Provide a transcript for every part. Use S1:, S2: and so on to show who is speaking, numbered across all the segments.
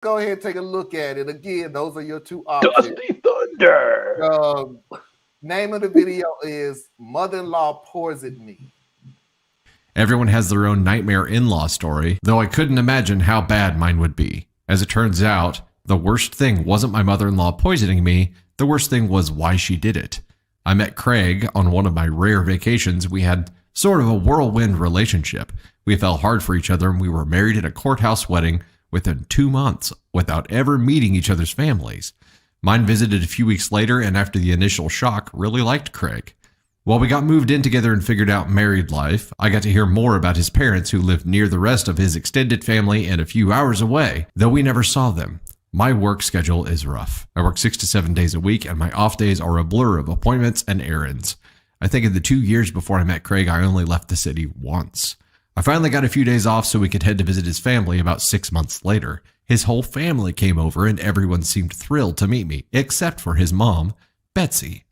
S1: go ahead and take a look at it. Again, those are your two options.
S2: Dusty Thunder.
S1: Name of the video is Mother-in-Law Poisoned Me.
S3: Everyone has their own nightmare in-law story, though I couldn't imagine how bad mine would be. As it turns out, the worst thing wasn't my mother-in-law poisoning me, the worst thing was why she did it. I met Craig on one of my rare vacations. We had sort of a whirlwind relationship. We fell hard for each other and we were married at a courthouse wedding within 2 months without ever meeting each other's families. Mine visited a few weeks later and after the initial shock, really liked Craig. While we got moved in together and figured out married life, I got to hear more about his parents who lived near the rest of his extended family and a few hours away, though we never saw them. My work schedule is rough. I work 6 to 7 days a week and my off days are a blur of appointments and errands. I think in the 2 years before I met Craig, I only left the city once. I finally got a few days off so we could head to visit his family about 6 months later. His whole family came over and everyone seemed thrilled to meet me, except for his mom, Betsy.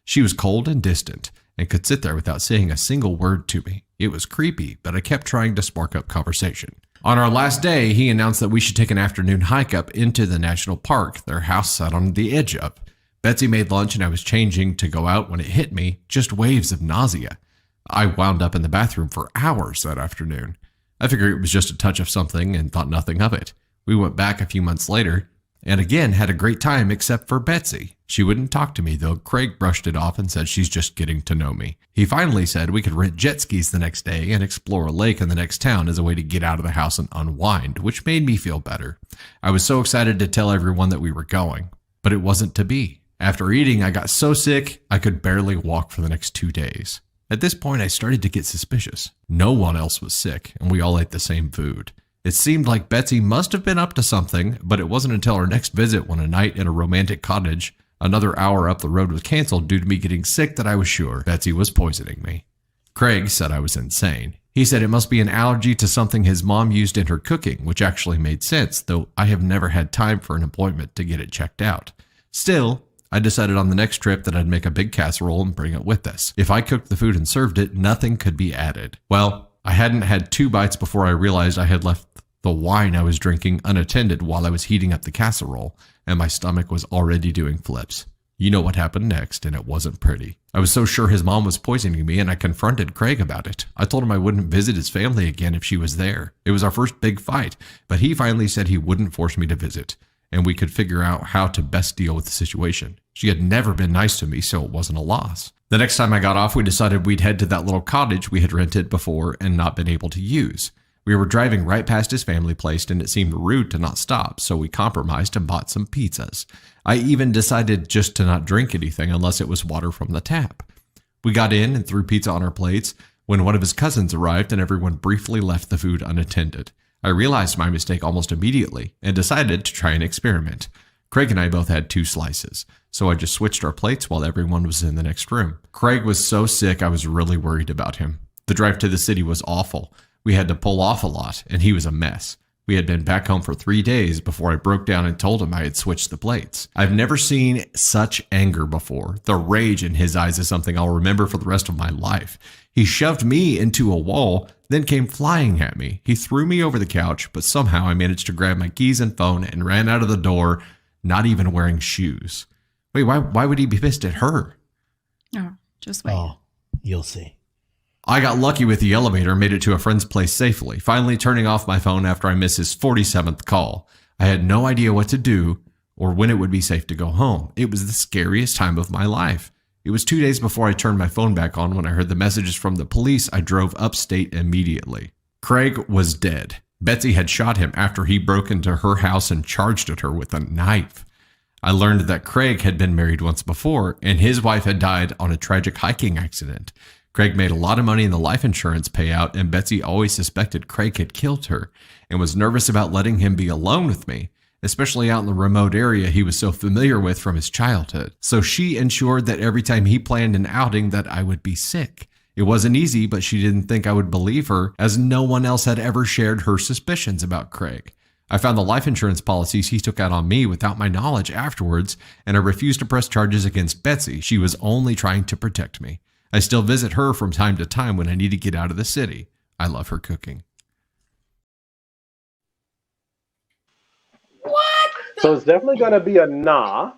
S3: She was cold and distant and could sit there without saying a single word to me. It was creepy, but I kept trying to spark up conversation. On our last day, he announced that we should take an afternoon hike up into the national park their house sat on the edge of. Betsy made lunch and I was changing to go out when it hit me, just waves of nausea. I wound up in the bathroom for hours that afternoon. I figured it was just a touch of something and thought nothing of it. We went back a few months later and again had a great time except for Betsy. She wouldn't talk to me though. Craig brushed it off and said she's just getting to know me. He finally said we could rent jet skis the next day and explore a lake in the next town as a way to get out of the house and unwind, which made me feel better. I was so excited to tell everyone that we were going, but it wasn't to be. After eating, I got so sick I could barely walk for the next 2 days. At this point, I started to get suspicious. No one else was sick, and we all ate the same food. It seemed like Betsy must have been up to something, but it wasn't until our next visit when a night in a romantic cottage, another hour up the road was canceled due to me getting sick, that I was sure Betsy was poisoning me. Craig said I was insane. He said it must be an allergy to something his mom used in her cooking, which actually made sense, though I have never had time for an appointment to get it checked out. Still, I decided on the next trip that I'd make a big casserole and bring it with us. If I cooked the food and served it, nothing could be added. Well, I hadn't had 2 bites before I realized I had left the wine I was drinking unattended while I was heating up the casserole, and my stomach was already doing flips. You know what happened next, and it wasn't pretty. I was so sure his mom was poisoning me, and I confronted Craig about it. I told him I wouldn't visit his family again if she was there. It was our first big fight, but he finally said he wouldn't force me to visit, and we could figure out how to best deal with the situation. She had never been nice to me, so it wasn't a loss. The next time I got off, we decided we'd head to that little cottage we had rented before and not been able to use. We were driving right past his family place and it seemed rude to not stop, so we compromised and bought some pizzas. I even decided just to not drink anything unless it was water from the tap. We got in and threw pizza on our plates when one of his cousins arrived and everyone briefly left the food unattended. I realized my mistake almost immediately and decided to try an experiment. Craig and I both had 2 slices, so I just switched our plates while everyone was in the next room. Craig was so sick I was really worried about him. The drive to the city was awful. We had to pull off a lot, and he was a mess. We had been back home for 3 days before I broke down and told him I had switched the plates. I've never seen such anger before. The rage in his eyes is something I'll remember for the rest of my life. He shoved me into a wall, then came flying at me. He threw me over the couch, but somehow I managed to grab my keys and phone and ran out of the door, not even wearing shoes. Wait, why would he be pissed at her?
S4: Oh, just wait.
S5: Oh, you'll see.
S3: I got lucky with the elevator and made it to a friend's place safely, finally turning off my phone after I missed his 47th call. I had no idea what to do or when it would be safe to go home. It was the scariest time of my life. It was 2 days before I turned my phone back on when I heard the messages from the police. I drove upstate immediately. Craig was dead. Betsy had shot him after he broke into her house and charged at her with a knife. I learned that Craig had been married once before and his wife had died on a tragic hiking accident. Craig made a lot of money in the life insurance payout, and Betsy always suspected Craig had killed her and was nervous about letting him be alone with me, especially out in the remote area he was so familiar with from his childhood. So she ensured that every time he planned an outing that I would be sick. It wasn't easy, but she didn't think I would believe her, as no one else had ever shared her suspicions about Craig. I found the life insurance policies he took out on me without my knowledge afterwards, and I refused to press charges against Betsy. She was only trying to protect me. I still visit her from time to time when I need to get out of the city. I love her cooking.
S1: What?
S2: So it's definitely gonna be a nah.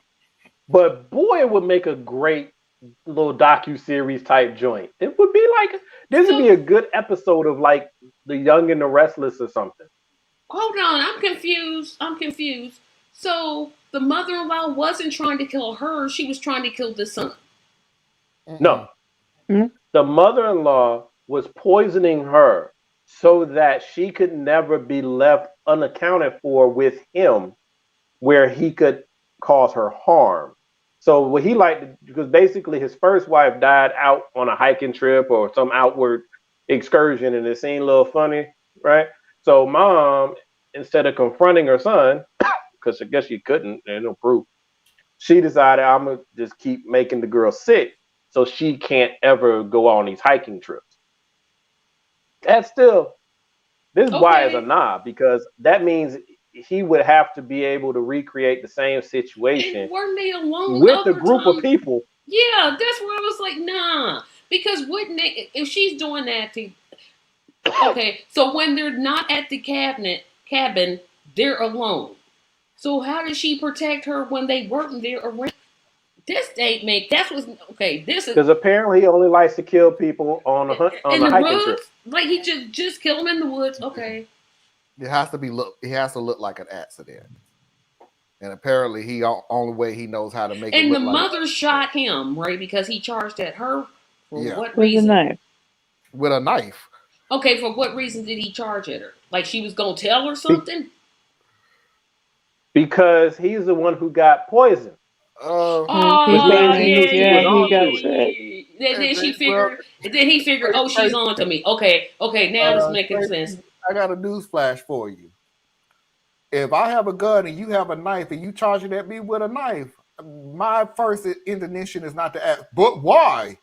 S2: But boy, it would make a great little docu-series type joint. It would be like this would be a good episode of like The Young and the Restless or something.
S5: Hold on, I'm confused. So the mother-in-law wasn't trying to kill her; she was trying to kill the son.
S2: No, the mother-in-law was poisoning her so that she could never be left unaccounted for with him, where he could cause her harm. So what he liked, because basically his first wife died out on a hiking trip or some outward excursion, and it seemed a little funny, right? So mom, instead of confronting her son, because I guess she couldn't, there's no proof, she decided I'm gonna just keep making the girl sick so she can't ever go on these hiking trips. That's still this is why it's a nah, because that means he would have to be able to recreate the same situation
S5: Weren't they alone
S2: with a group of people.
S5: Yeah, that's where I was like, nah. Because wouldn't they, if she's doing that to, okay, so when they're not at the cabin, they're alone. So how does she protect her when they weren't there around? This date make that's what's okay. This is
S2: because apparently he only likes to kill people on a hiking
S5: woods.
S2: Trip.
S5: Like he just kill them in the woods. Okay.
S1: It has to look like an accident. And apparently he only way he knows how to make it.
S5: And
S1: look
S5: the
S1: like
S5: mother shot him, right? Because he charged at her for what
S6: With
S5: reason?
S6: a knife.
S1: With a knife.
S5: Okay, for what reason did he charge at her? Like she was gonna tell her something?
S2: Because he's the one who got poisoned.
S5: Oh,
S6: he got sick.
S5: Then he figured, oh, she's on to me. Okay, now it's making sense.
S1: I got a news flash for you. If I have a gun and you have a knife and you charging at me with a knife, my first intention is not to ask, but why?